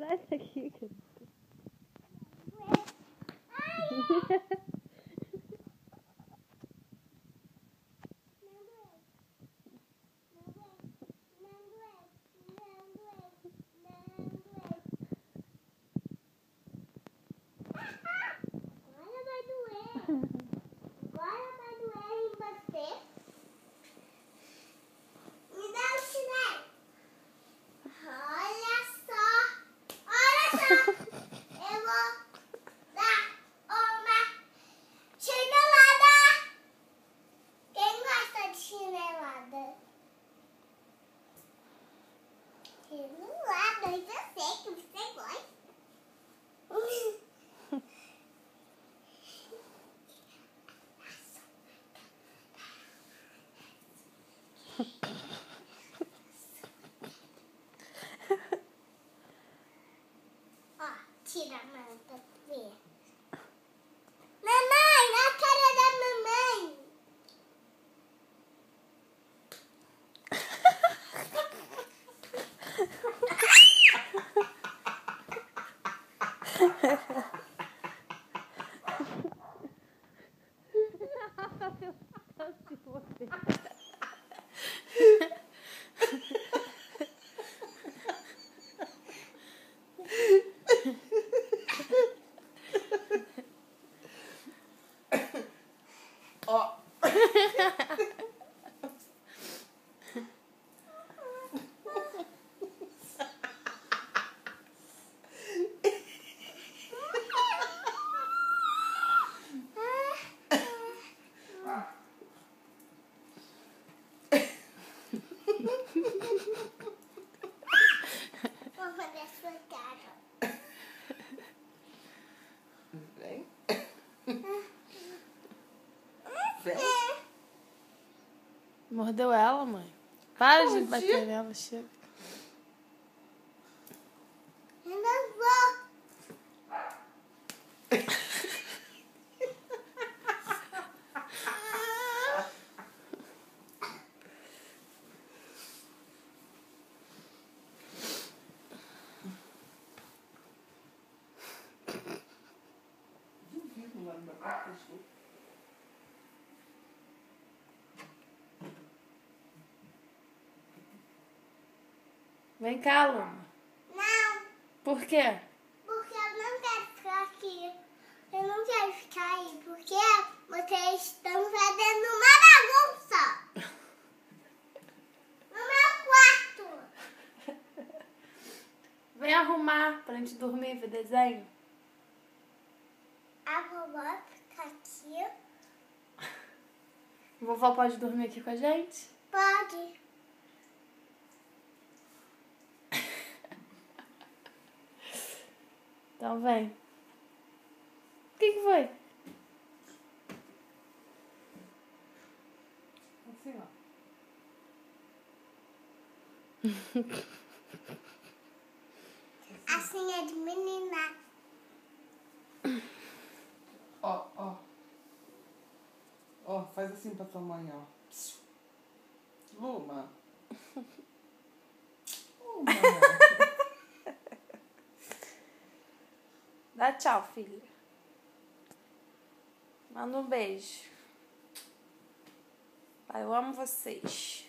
Sai daqui, cara. Agora vai doer em você. Me dá o chinelo. Olha só. Eu vou dar uma chinelada. Quem gosta de chinelada? Chinelada, eu já sei que você gosta. Ó, tira a manta, vê. Mamãe, na cara da mamãe. Ó. Vou fazer a sua cara. Vem. Vem. Mordeu ela, mãe? Para de Mordi. bater nela, chega. Eu não vou. Vem cá, Luma. Não, Por quê? porque eu não quero ficar aqui. Eu não quero ficar aí, porque vocês estão fazendo uma bagunça no meu quarto. Vem arrumar pra gente dormir e ver desenho. A vovó fica aqui. Vovó pode dormir aqui com a gente? Pode. Então vem. O que foi? Assim, ó. Assim é de menina. Ó, ó. Ó, faz assim pra tua mãe, ó. Luma. Luma. Dá tchau, filha. Manda um beijo. Pai, eu amo vocês.